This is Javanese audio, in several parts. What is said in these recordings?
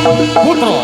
Putra.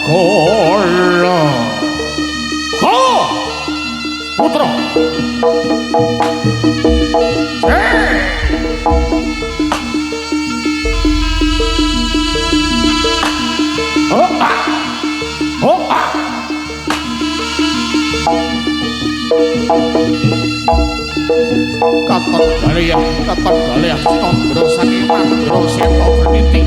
Warokolo. Ho! Putra. Katon kalian Sondro saking Mandra Seta Berniti.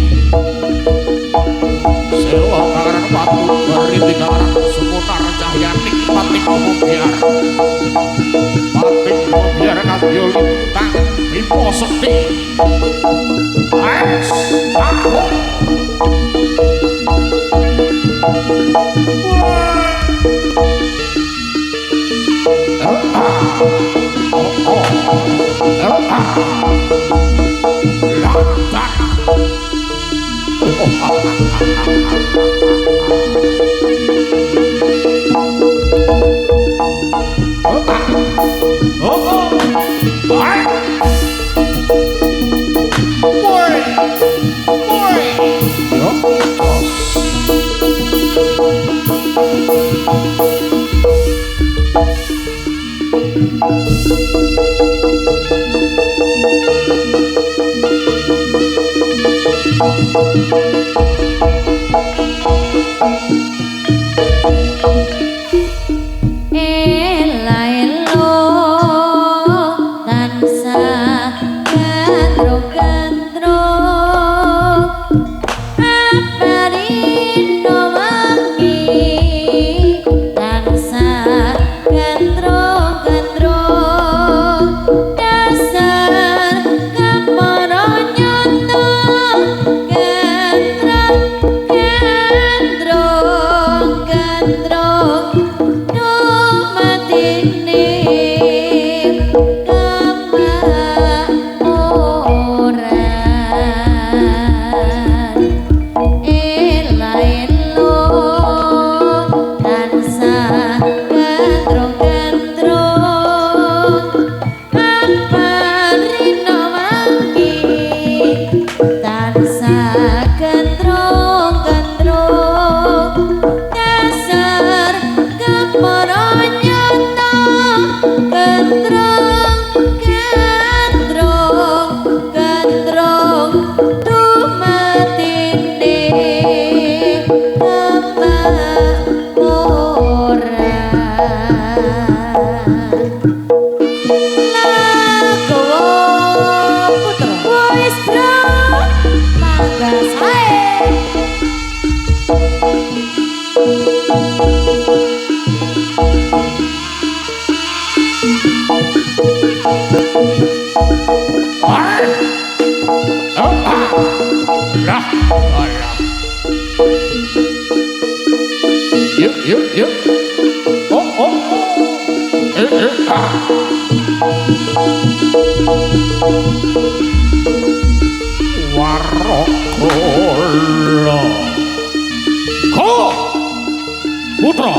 Sewa kangeran watu Berniti kangeran Sumunar Cahyaning Pating Mobiar. Pating Mobiar kadya lintang Bima Sekti. Ais aku. yuk. Oh. Warokolo. Ko putra.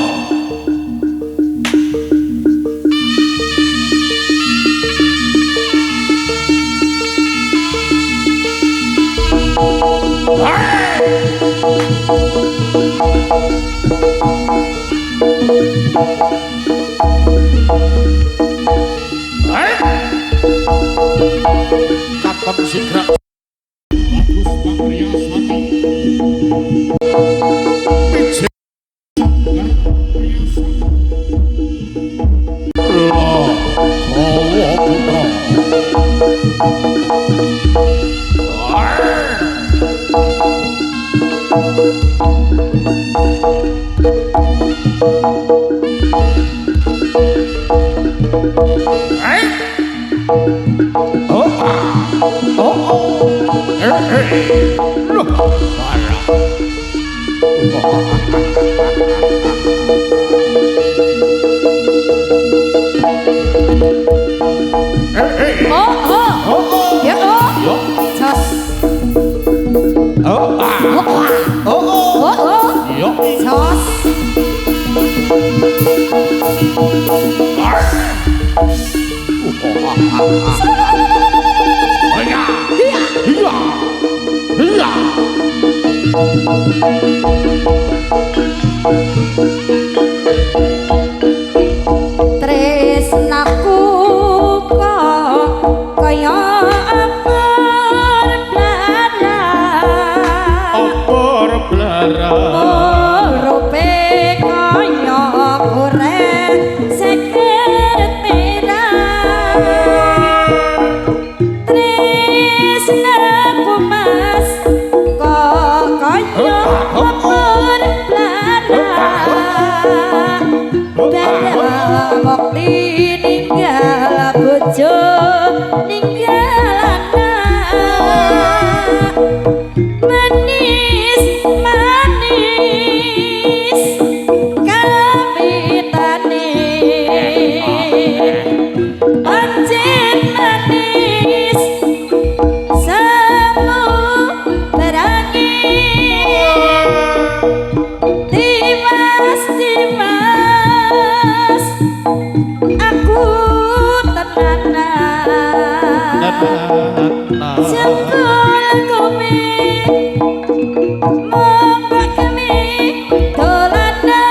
Katon Sigrak Bagus Patria Swati Ije Kowo Putra Tresnaku kok kaya apor blara rupe kaya goreng seket merah tresnaku mas kok kaya apor blara waktu ninggal bojo ninggal anak manis kamitane pancen manis semu berangi timas aku tenanan jempol kumi mombak kami dolanan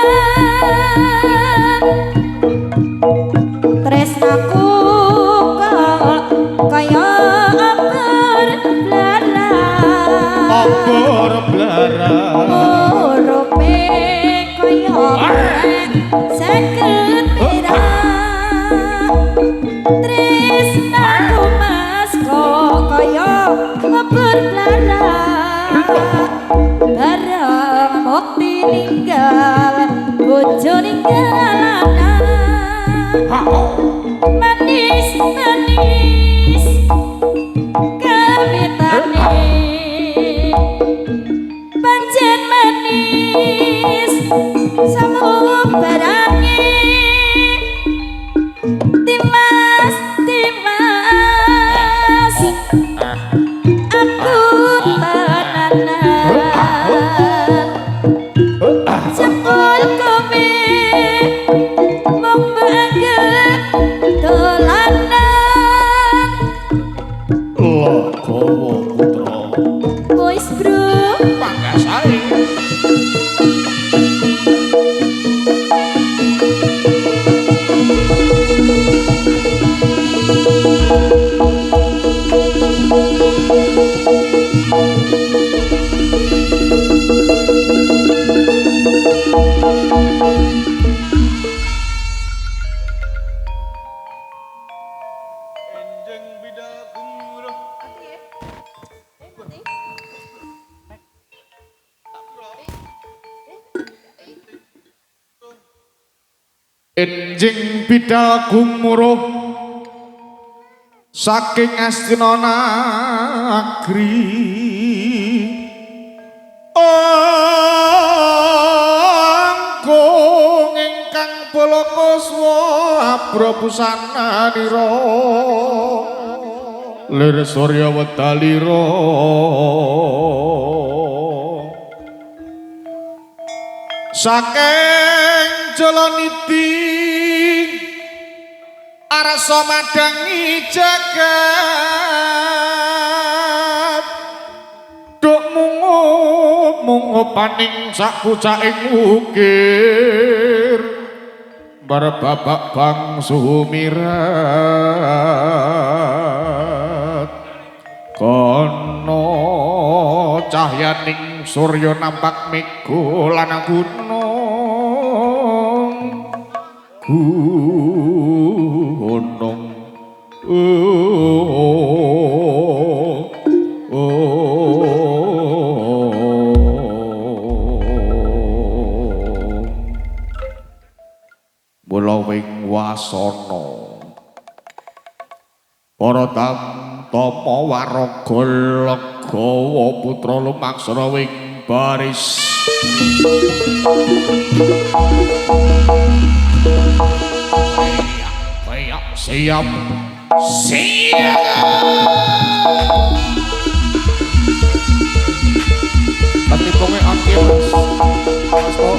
tresnaku kok kaya apor blara rupe kaya goreng seket merah tresnaku mas kok kaya apor blara bareng mukti ninggal bojo ninggal anak manis kamitane pancen manis semu berangi timas aku tenanan jempol kumi membanget dolanan Kowo Putra boys bro Panggasari Enjing bidal gumuruh saking Astina Nagri angko Polokuswa abrapusananira lir surya wedalira saking jalaniti arsa madangi jagat duk mungup-mungupaning sak pucaking ukir berbabak bang sumirat kono cahyaning surya nampak mega lan gunung mula wing wasana para tamtama waraga Legawa putra lumaksana wing baris siap ketipungnya akhir mas kok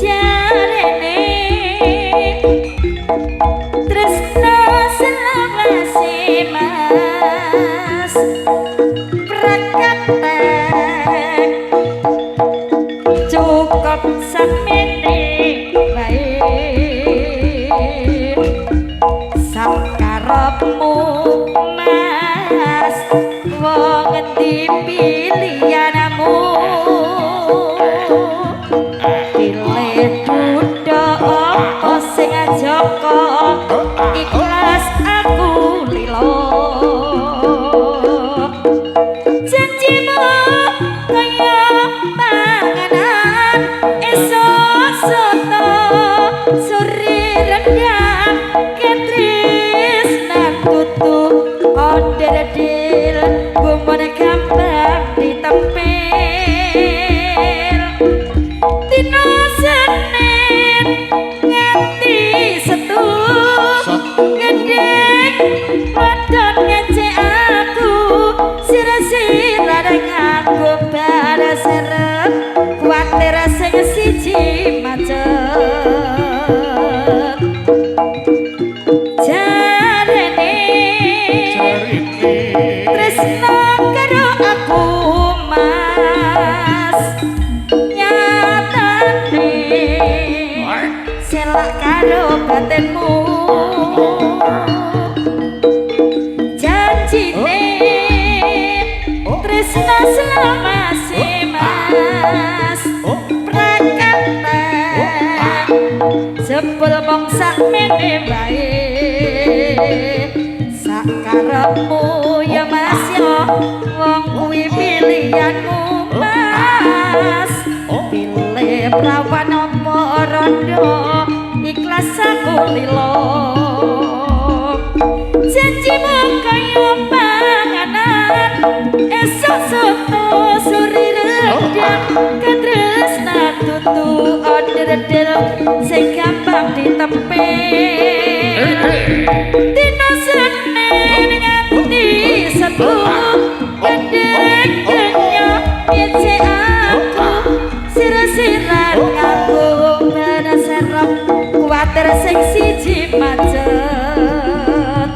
Jarene sore rendang ketresnan tutu onder-del bumone gampang ditempel dina Senin nganti Setu gendeng wadon ngecek aku sira-sira nganggo bara serep kuwatir sing siji macet jarene tresno karo aku mas nyatane selak karo batinmu janjine tresno selamase mas prakata jebul mong sakmene wae sakarepmu ya mas yo wong kuwi pilihanmu mas pilih prawan apa rondo ikhlas aku lilo janjimu kaya panganan esok soto suri rendang ketresnan tutu onder-del sing gampang ditempel dina Senin nganti Setu gendeng kenya ngecek aku sira-sira nganggo bara serep kuwatir sing siji macet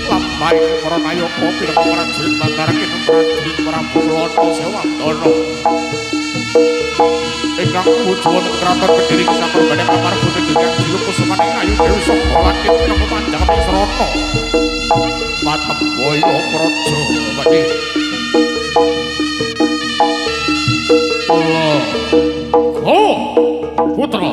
Lambai para nayaka pirang prajurit mandharaken prajurit Prabu Loto Sewangdono ingkang nuju wonten kraton Kediri sampun badhe kaparbuté dherek Dilukusumaning Ayu Dewi Saka Latin napa panjang Srana Matembaya Praja badhe Oh putra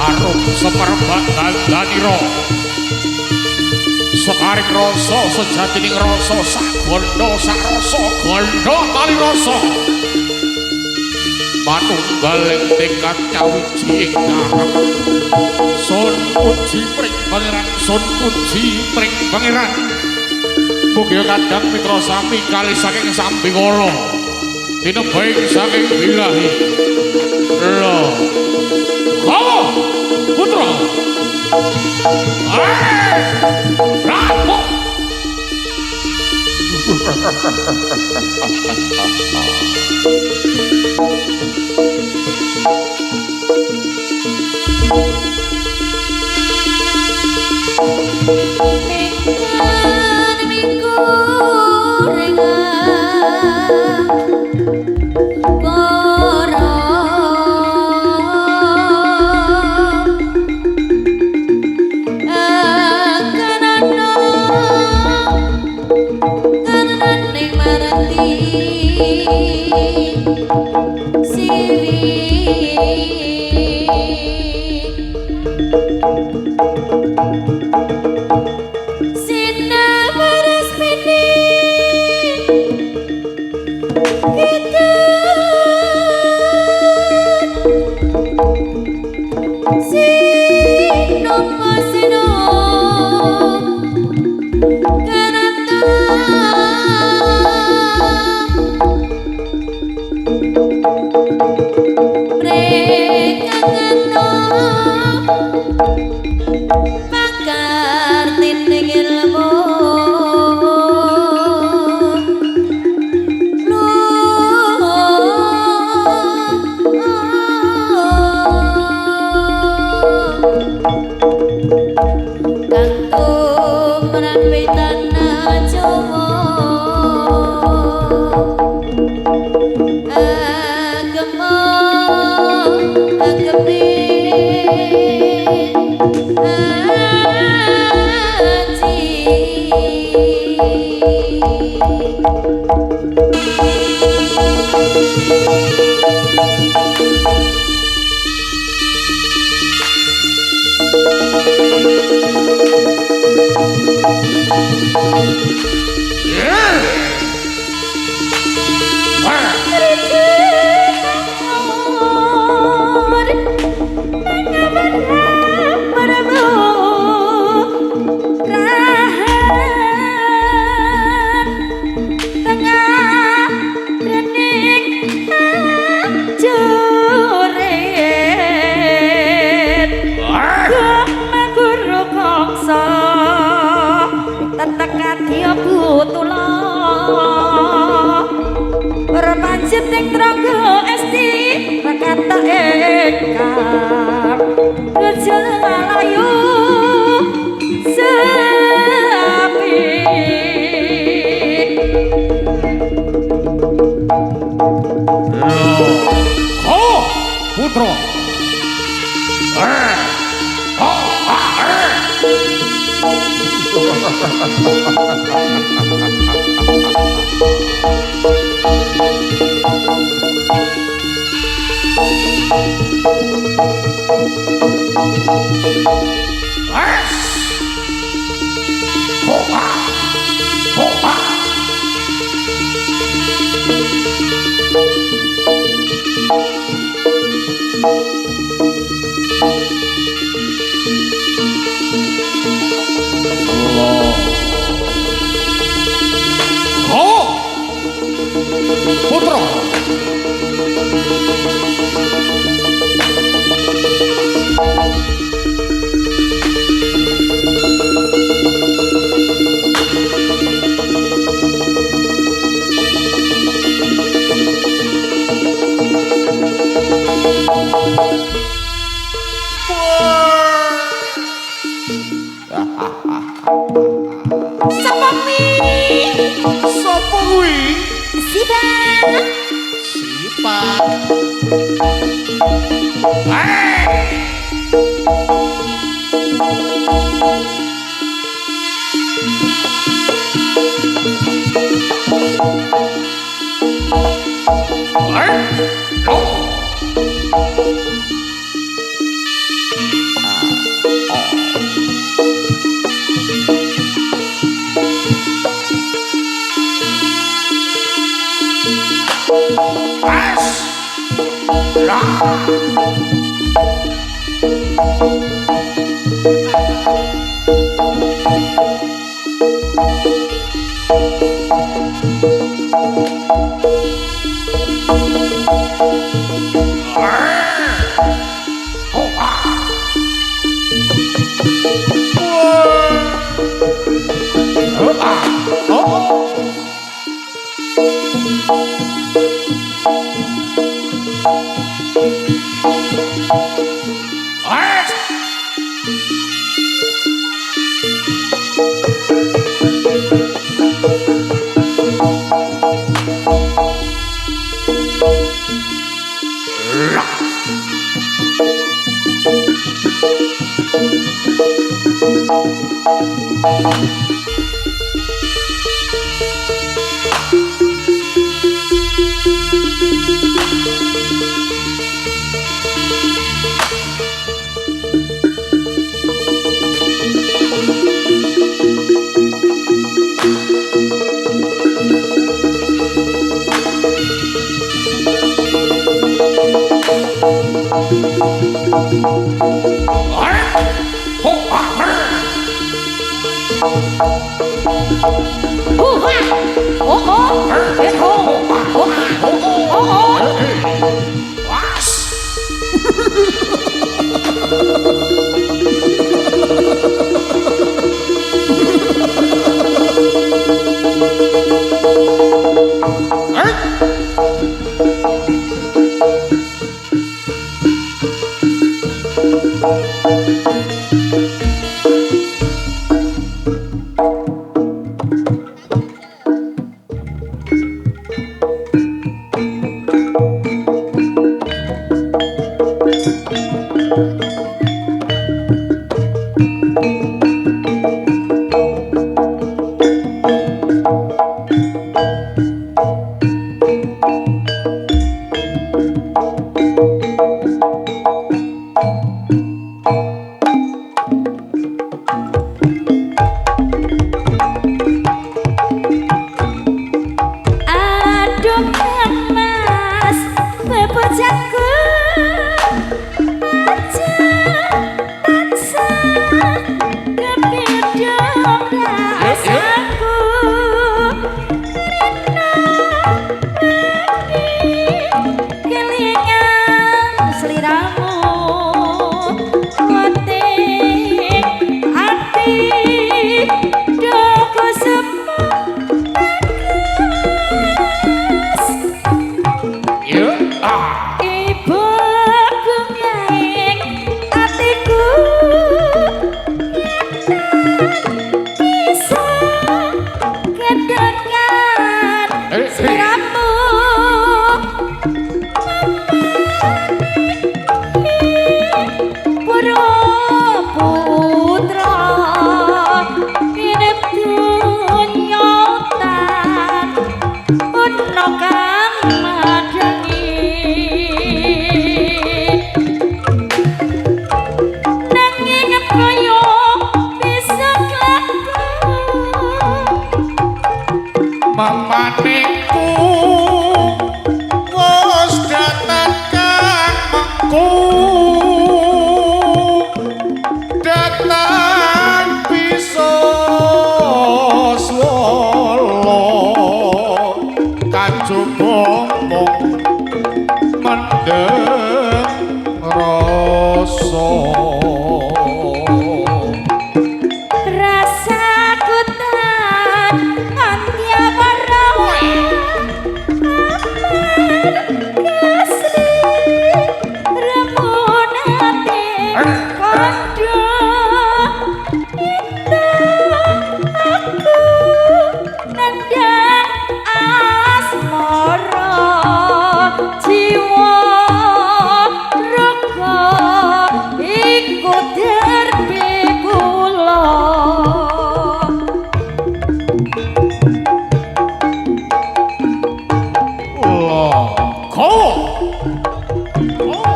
Arum semerbak dandaniro sekaring rasa sejatining rasa sak gondo sak rasa gondo tali rasa manunggaling tekad nyawiji ing karep sun puji pring pangeran sun puji pring pangeran mugi kadang mitra sami kali saking sambingala tinebaing saking bilahi lho oh putra Prabu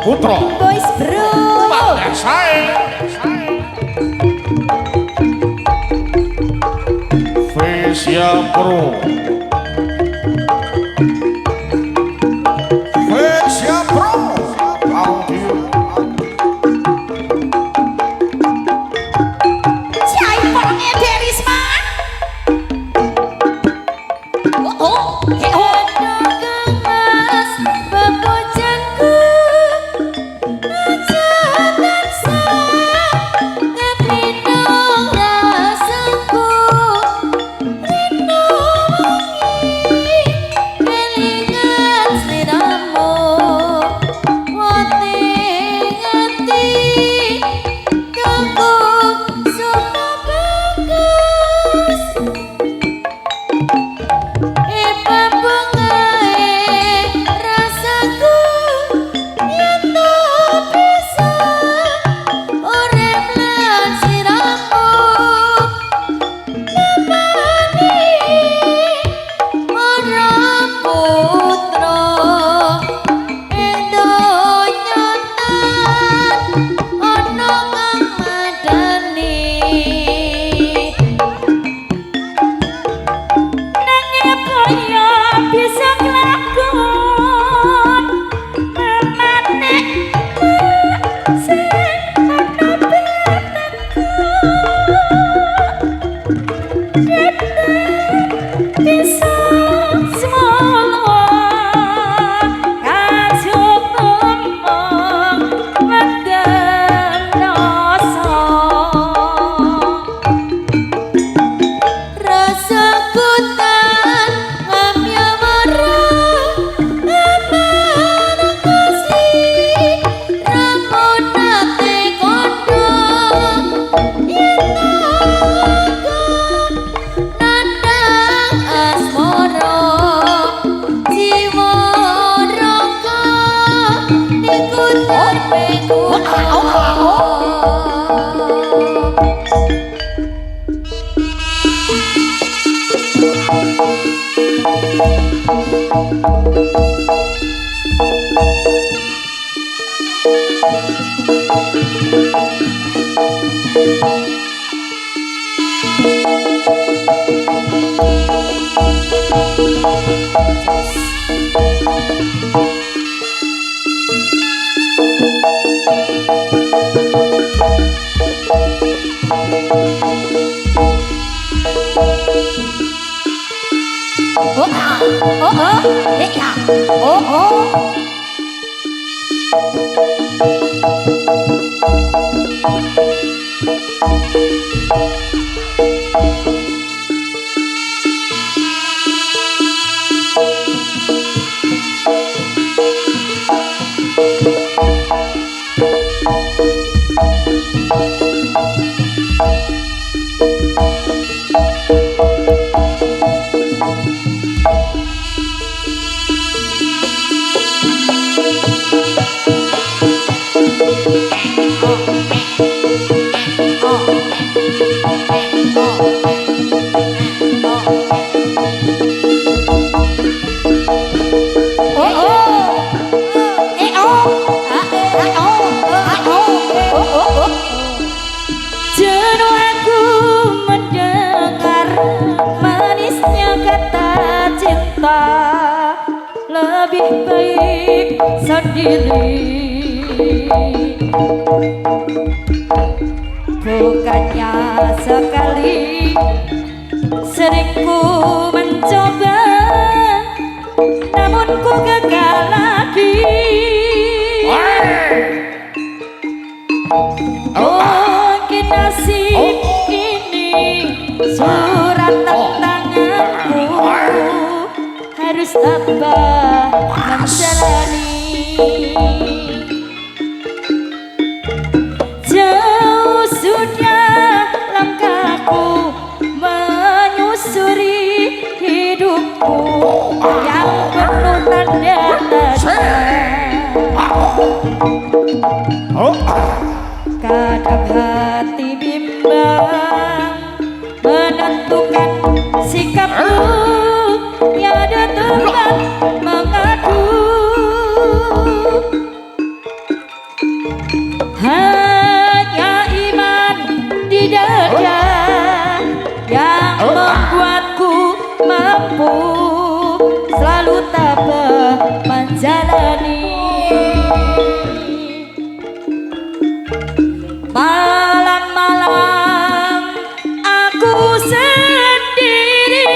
Putra Boys bro sae Vesia Pro Vesia Pro audio Cai porongnya Derisma oh gemas bebojanku Lebih baik sendiri, bukannya sekali sering ku mencoba, namun ku gagal lagi. Mungkin nasib ini surat tantanganku, harus tabah menjalani. Jauh sudah langkahku menyusuri hidupku yang penuh tanda tanya. Kadang hati bimbang menentukan sikapku, tiada tempat mengadu. Hanya iman di dada yang membuatku mampu selalu tabah menjalani. Malam-malam aku sendiri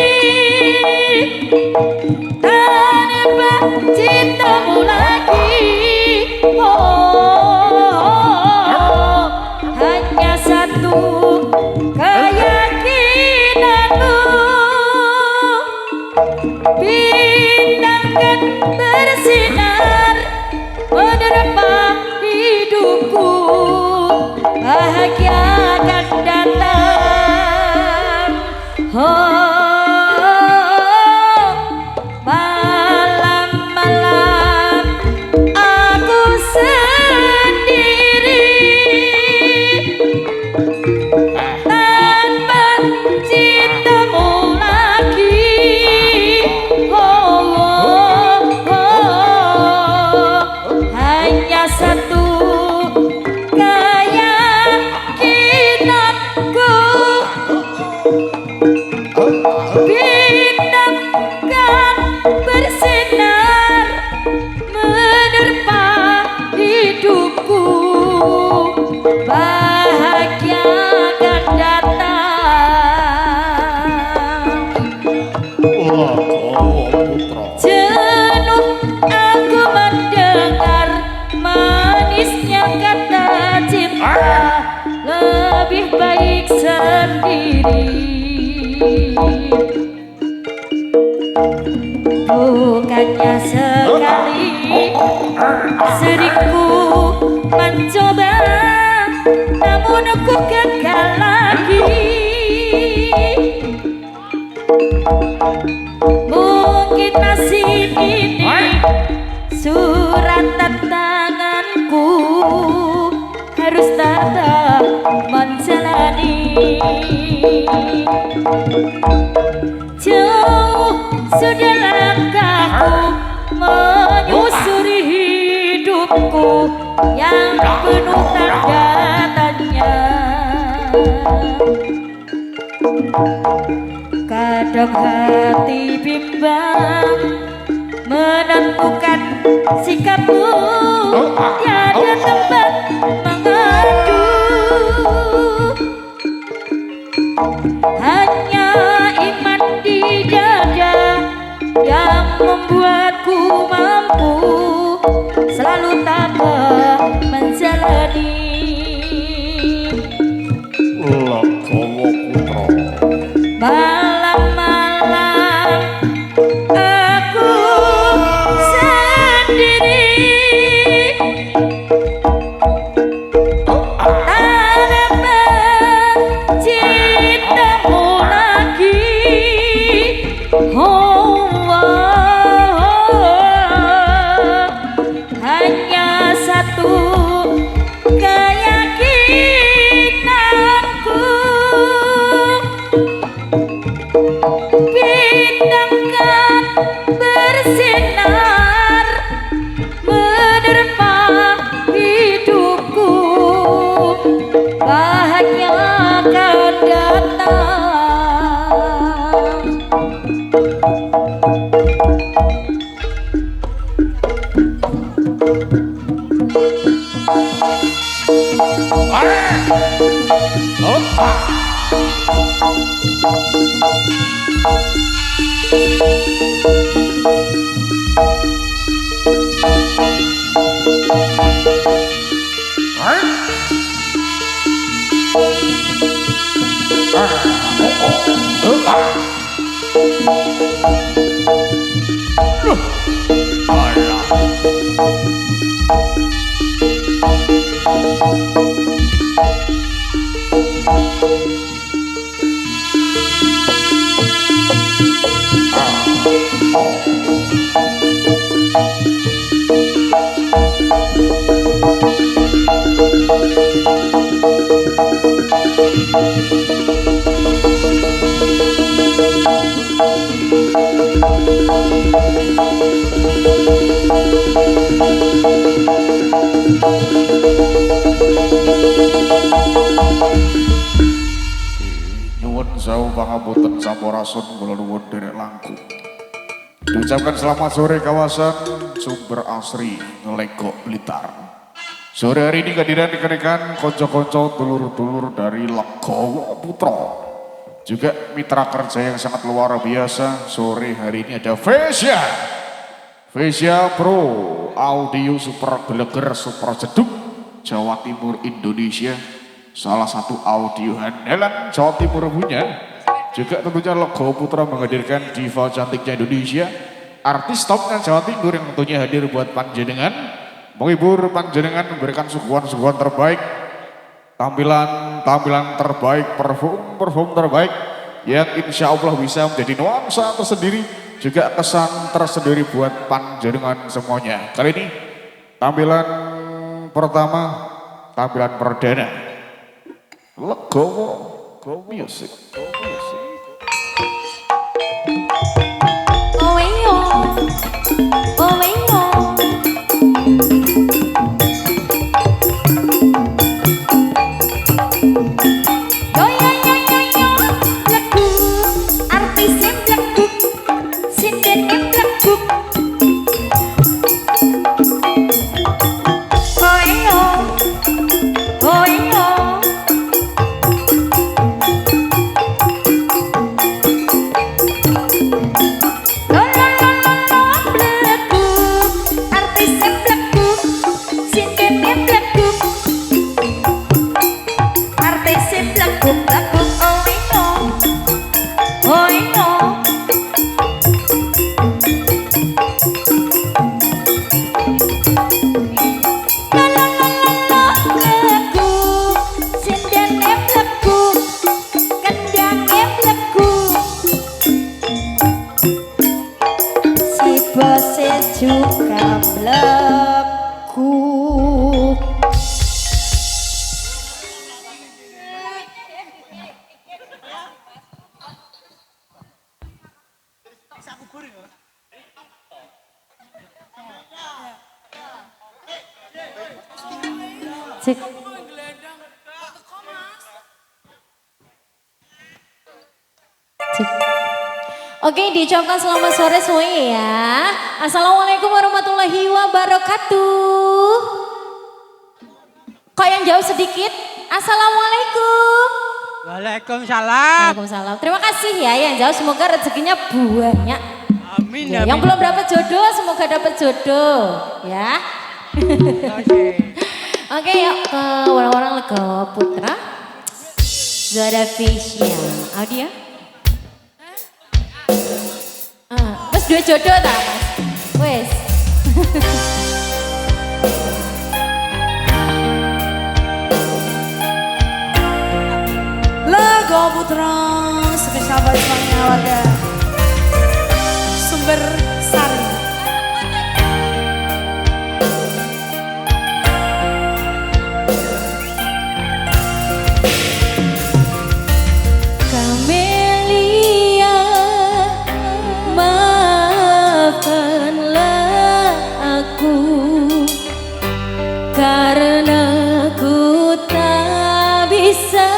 tanpa cintamu lagi. Hanya satu keyakinanmu, bintang bersinar menerpa hidupku, bahagia akan datang. Malam-malam aku sendiri tanpa cintamu lagi. Hanya satu keyakinanku, bintang kan bersinar menerpa hidupku, bahagia akan datang. Jenuh aku mendengar manisnya kata cinta, lebih baik sendiri. Bukannya sekali sering ku mencoba, namun aku gagal lagi. Mungkin nasib ini surat tantanganku, harus tabah menjalani. Jauh sudah langkahku menyusuri hidupku yang penuh tanda tanya. Kadang hati bimbang menentukan sikapmu tiada tempat mengadu hanya iman di dada yang membuatku mampu selalu tabah menjalani Legowo Putra. malam-malam aku sendiri tak dapat cintamu lagi oh, hanya satu keyakinanku bintangkan bersinar menerpa hidupku bahagia akan datang Nyuwun sewu pangapunten sampurasun kula nuwun derek langkung. Diucapkan selamat sore kawasan Sumber Asri Ngelegok Blitar. Sore hari ini kehadiran dikenakan konco-konco dulur-dulur dari Legowo Putra. Juga mitra kerja yang sangat luar biasa. Sore hari ini ada Vesya Pro Audio Super Geleger Super Jeduk Jawa Timur Indonesia. Salah satu audio handalan Jawa Timur punya. Juga tentunya Legowo Putra menghadirkan diva cantiknya Indonesia, artis topnya Jawa Timur yang tentunya hadir buat panjenengan, menghibur panjenengan, memberikan suguhan-suguhan terbaik, tampilan terbaik, perform terbaik yang insya Allah bisa menjadi nuansa tersendiri, juga kesan tersendiri buat panjenengan semuanya. Kali ini tampilan pertama, tampilan perdana Legowo Music. Oke, diucapkan selamat sore semuanya ya. Assalamualaikum warahmatullahi wabarakatuh. Kok yang jauh sedikit? Assalamualaikum. Waalaikumsalam. Waalaikumsalam. Terima kasih ya yang jauh, semoga rezekinya banyak. Amin Ya, ya. yang belum dapat jodoh, semoga dapat jodoh ya. Oke, yuk ke orang-orang Legawa Putra. Zara Fisya, audio. Mas dua jodoh tak mas? Wes. Legawa Putra spesial buat semuanya warga Sumber Sari. Kamelia, maafkanlah aku karena ku tak bisa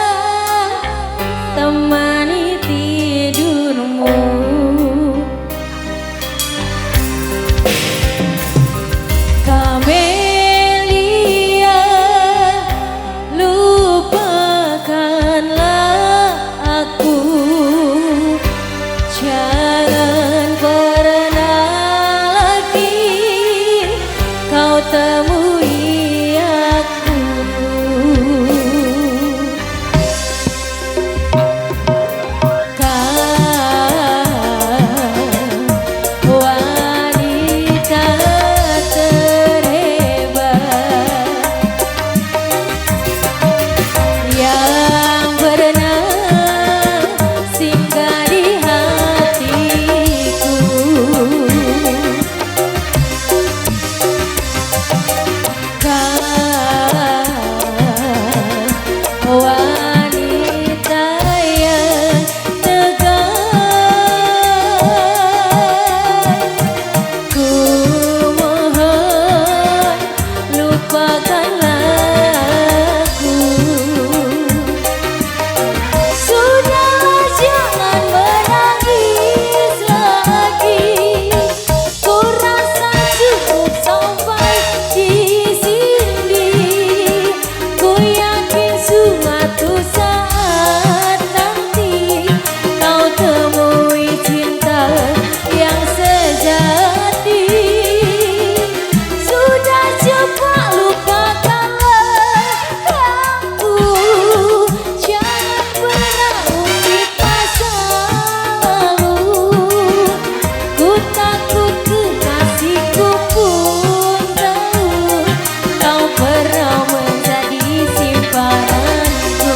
temani tidurmu. Kamelia, lupakanlah aku, jangan pernah lagi kau temui aku. Kau wanita terhebat yang pernah singgah di hatiku. Kau wanita yang tegar, ku mohon lupakanlah aku. Sudahlah jangan menangis lagi, ku rasa cukup sampai di sini. Ku yakin suatu saat nanti kau temui cinta yang sejati. Sudah cepat lupakanlah aku, jangan pernah ungkit masa lalu. Ku takut kekasihku pun tahu kau pernah menjadi simpananku.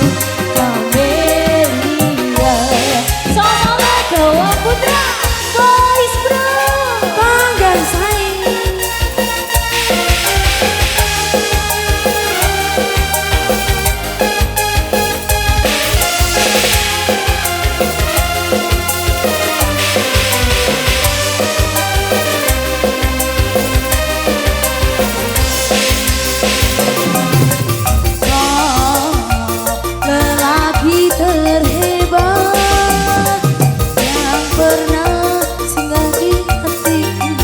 Kamelia, sama Legawa Putra, boys bro, Panggan Saing. lelaki terhebat yang pernah singgah di hatiku.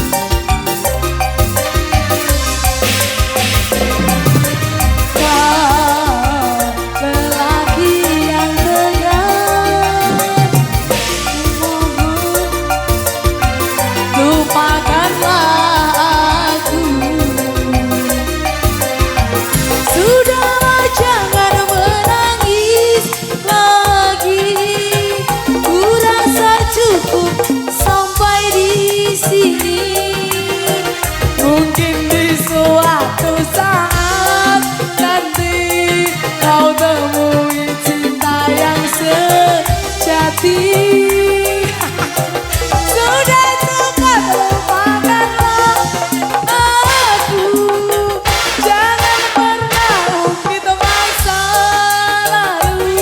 Kau lelaki yang tegar, mohon lupakanlah aku. Sudahlah jangan menangis lagi, ku rasa cukup sampai di sini. Mungkin di suatu saat nanti kau temui cinta yang sejati. Sudah cepat lupakanlah aku, jangan pernah ungkit masa lalu.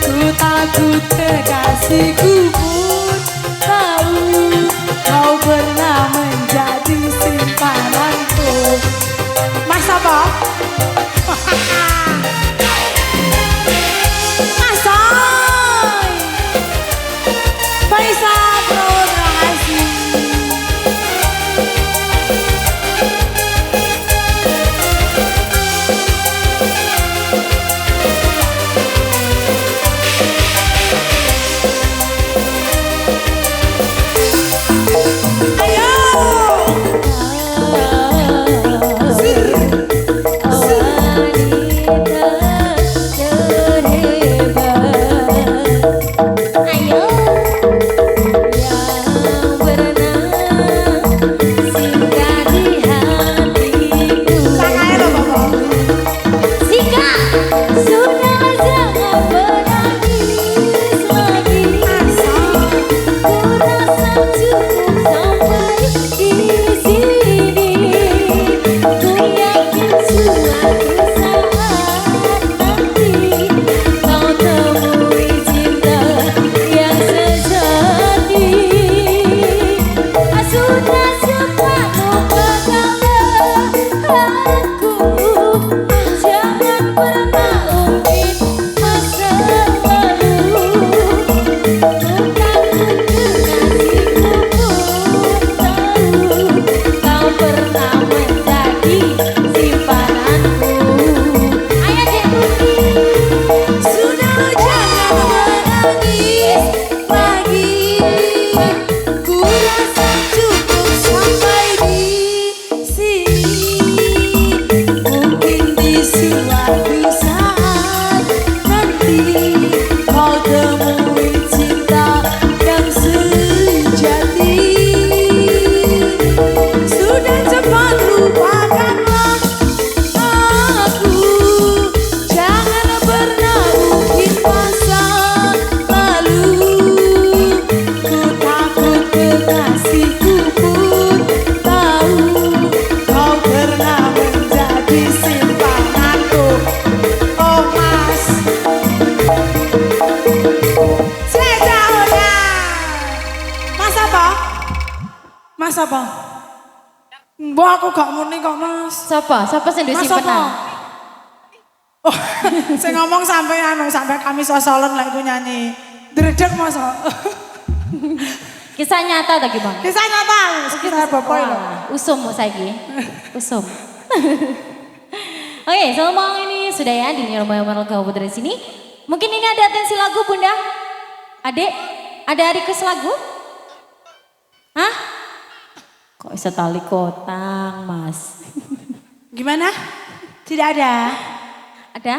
Ku takut kekasihku pun tahu kau pernah menjadi simpananku. Mas apa? Mas Soy, Faiz Mas apa? Mbak aku gak murni kok mas. Siapa? Siapa sing duwe Mas apa? simpenan? Oh, saya ngomong sampai kami sosolen lah aku nyanyi. Dredeg mas. Kisah nyata atau gimana? Kisah nyata. Kisah bapak itu. Usum mau saiki. Usum. Oke, selamat malam ini sudah ya di Rumah Marga Putra sini. Mungkin ini ada atensi lagu Bunda. Adek, ada request lagu? Hah? Kok bisa tali kotang, Mas? Gimana? Tidak ada. Ada?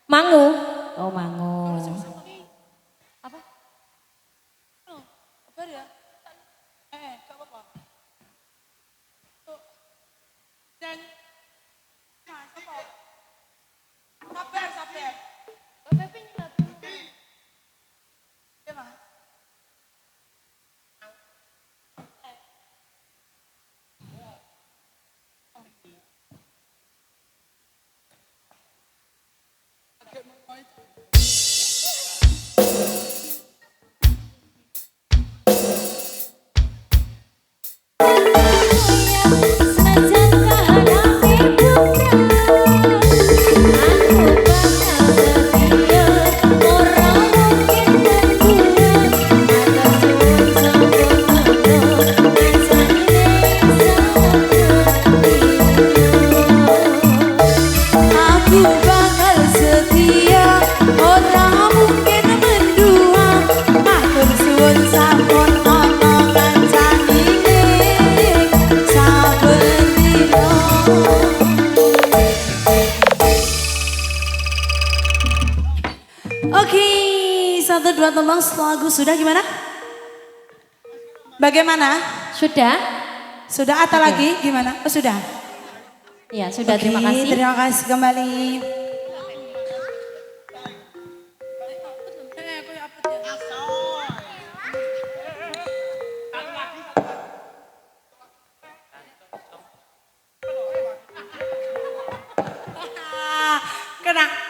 Mangu. Oh, mangu. Apa? Apa dia? Gak apa-apa. Dan Mas, apa? Sabar. Ya, Mas. Oke, 1, 2 tembang lagu sudah gimana? Bagaimana? Sudah? Sudah atau lagi gimana? Oh sudah. Ya, sudah. Oke, Terima kasih. Terima kasih kembali.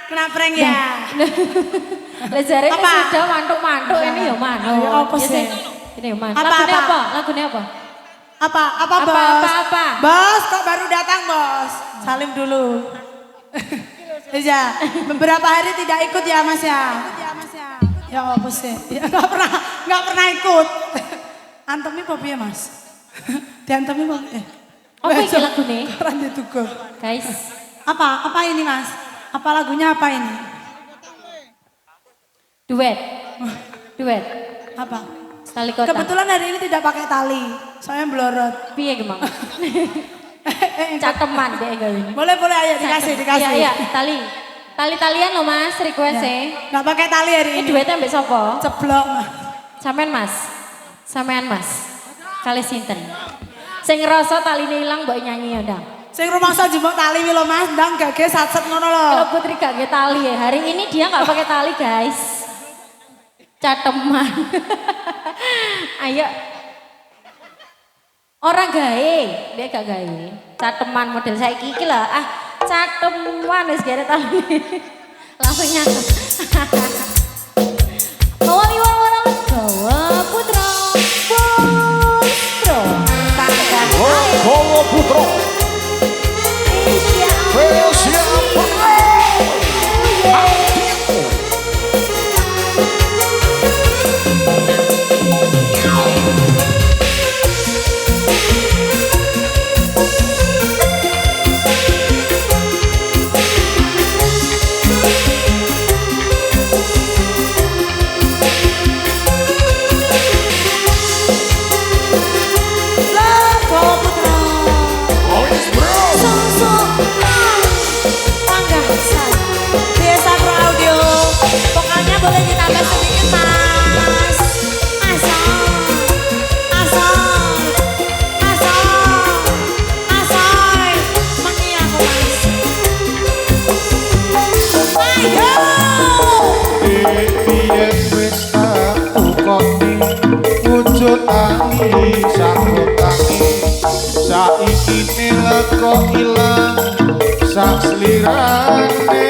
Kena prank ya. Lezare Apa? sudah mantuk-mantuk ini ya manuk. Ya, apa sih? Ini ya manuk. Apa, Lagunya apa? apa? Lagunya apa? Apa bos? Apa? Bos kok baru datang bos? Salim dulu. Iya, beberapa hari tidak ikut ya mas ya. Ya apa sih? Ya, nggak pernah ikut. Antemi apa ya mas? Diantemi apa? Apa ini lagunya? Orang dituku. Guys. Apa ini mas? Apa lagunya apa ini? Duet. Apa? Tali kota. Kebetulan hari ini tidak pakai tali, soalnya belorot. Piye gemang? Cateman deh gak ini. Boleh ayo dikasih. Iya, tali-talian loh mas, request-nya. Nggak pakai tali hari Ini ini. duetnya mbak sopo? Ceblok mas. Sampean mas. Kali sinten. Sing ngerasa taline ilang mbok nyanyi ya ndang. Sing rumangsa jembok tali wi lho mas, ndang gage satset ngono lho. Kalau Putri gak pakai tali ya. Hari ini dia gak pakai tali guys. Cateman. Ayo. Orang gawe, dia gak gawe. Cateman model saya iki lah. Cateman wis gak ada tali. Langsung nyata. Wali-wali Gawa Putra. Gawa Putra. Boleh ditambah sedikit mas. Asal. Mengi aku mas. Ayo. Biyen wis tak ukoni wujud tangi sakut tangi saiki neleko ilang sak slirane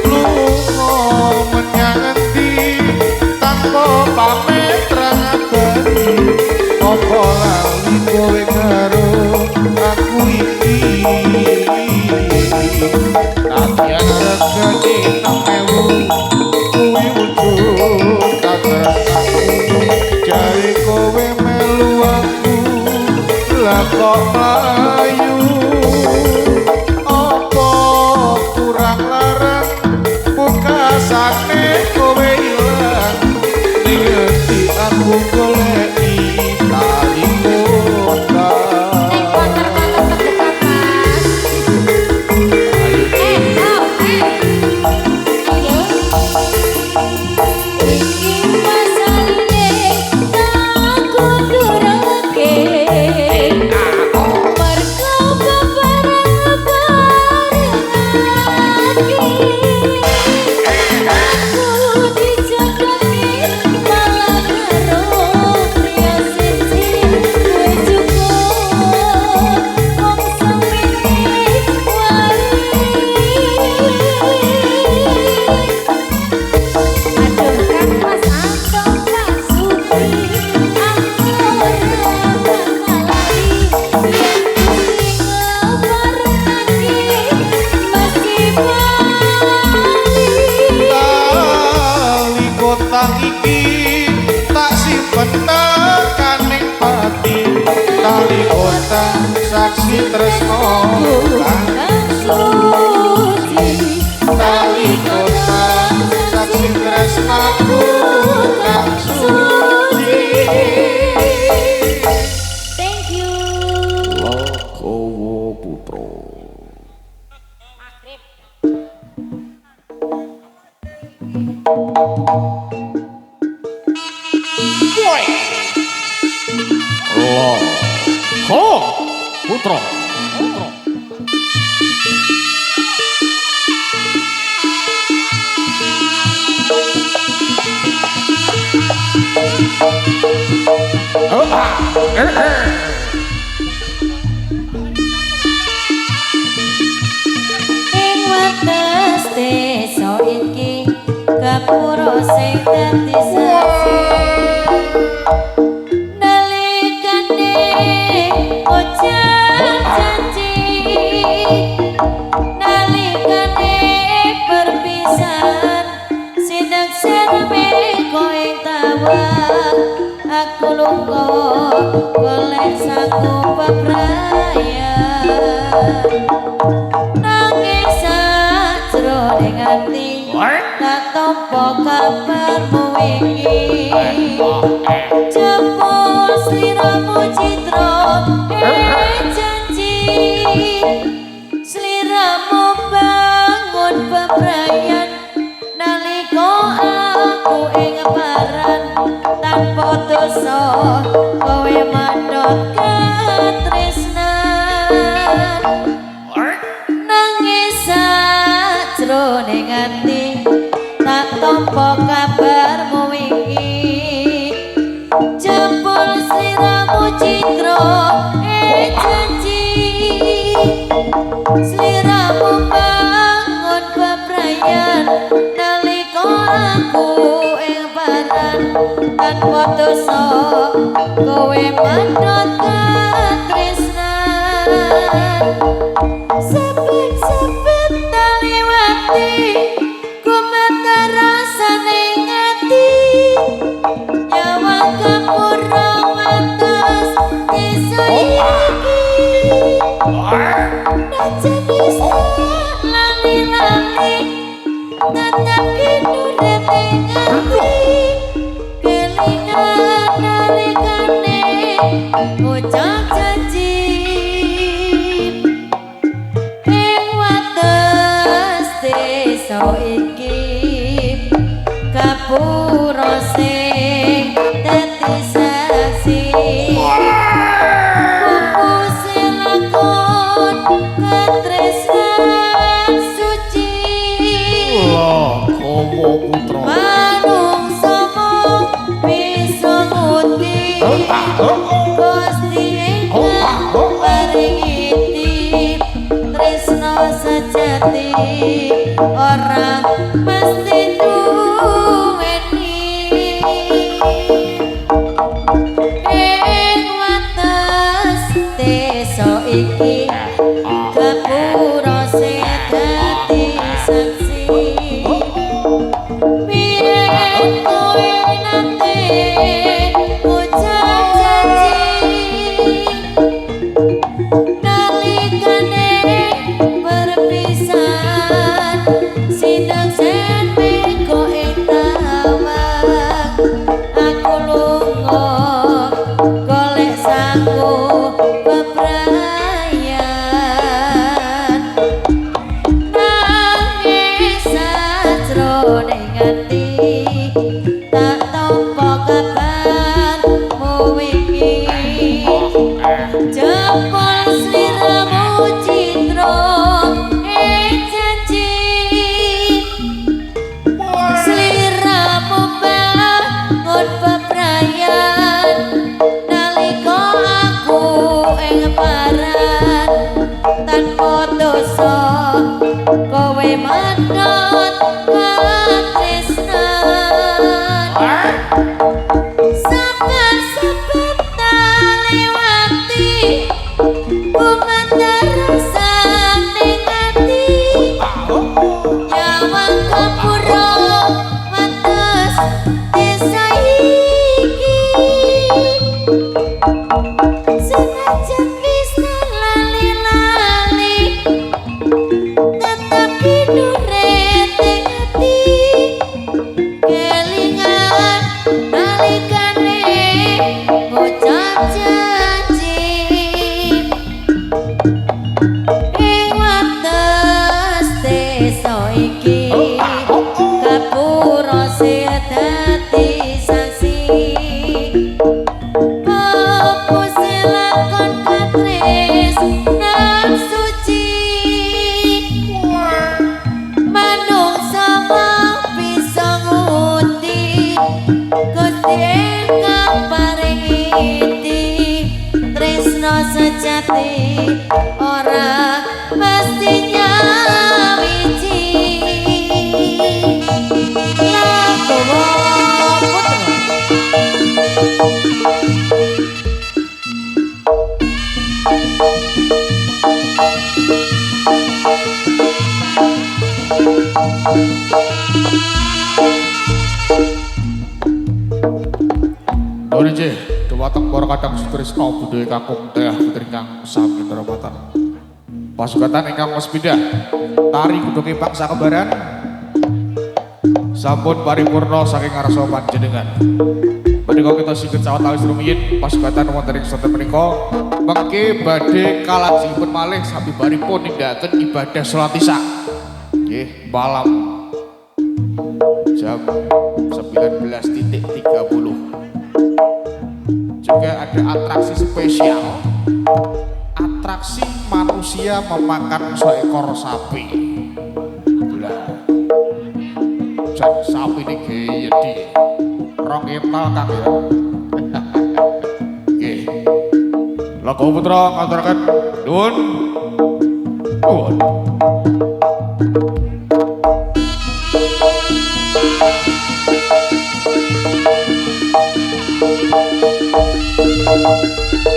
lunga menyang endi tanpa pamit rangabari Opo lali kowe karo aku iki Nadyan regane 6.000 kuwi wujud katresnaku jare kowe melu aku lah kok mlayu opo kurang larang pungkasane kowe ilang ning ati aku goleki tali kota Neng kotor-kotor terdekat mas. Ayo. Iki masane aku durake. Mergo bebarengan aku dijodohi malah karo pria siji kowe cukup wong semene wae aduh kan mas Anto Kasuti aku ora bakal lali yen kuwi ngebarengake mesti bali tali kotang iki tak simpen tekaning pati tali kotang saksi tresno kang suci tali kotang saksi tresnaku kang suci Thank you. Lakowo Putra Lakowo Putra Ing wates desa iki gapura sing dadi saksi nalikane ucap janji nalikane perpisahan sidak serme koe tawa aku lunga golek saku bebrayan nangis sajroning ati tak tampa kabarmu wingi jempol sliramu citra janji sliramu bangun bebrayan nalika aku ing paran tanpa dosa kowe mandhot katresnan nangis sajroning ati tak tampa kabarmu wingi jempol sliramu citra janji sliramu bangun bebrayan nalika aku ing paran tanpa dosa kowe mandhot katresnan sepit-sepit taliwati gumetar rasane ngati nyawa kapura wates desa iki najan wis lali-lali tetep kinurip ing ati kelingan nalikane ucap janji ing wates desa iki kapura sing dadi saksi pupuse lakon katresnan suci Lakowo Putra manungsa mung bisa ngerti Gusti ingkang paringiti tresna sejati ora mesti duweni ing kowe medhot katresnan sabar tak lewati gumantar rasane ati nyawang kapura wates desa iki senajan wis lali-lali tetep pinurete ati kelingan nalikane bocah janji ing wates desa iki kapura dadi saksi apa selakon katres nang suci manungsa bisa nguti Gusti ingkang paringiti tresna sejati ora mesti nyawiji Lakowo Putra Dorje, kewatang para kadang sutrisno budaya kakung teh putri kang sami terobatan. Pasukatan ingkang waspida, tari kudunge bangsa kembaran. Sampun paripurna saking ngarsa panjenengan. Menika kita singket sawet awis rumiyin pasukatan wonten ing sonten menika mengke badhe kalajengipun malih sabibaripun nindakaken ibadah salat Isya. Nggih, malam jam 19.30. Juga ada atraksi spesial, atraksi manusia memakan seekor sapi. Lah, jan sapi ini gede, rong ental kang ya. Oke, Lakowo Putra ngaturaken nuwun, nuwun. Thank you.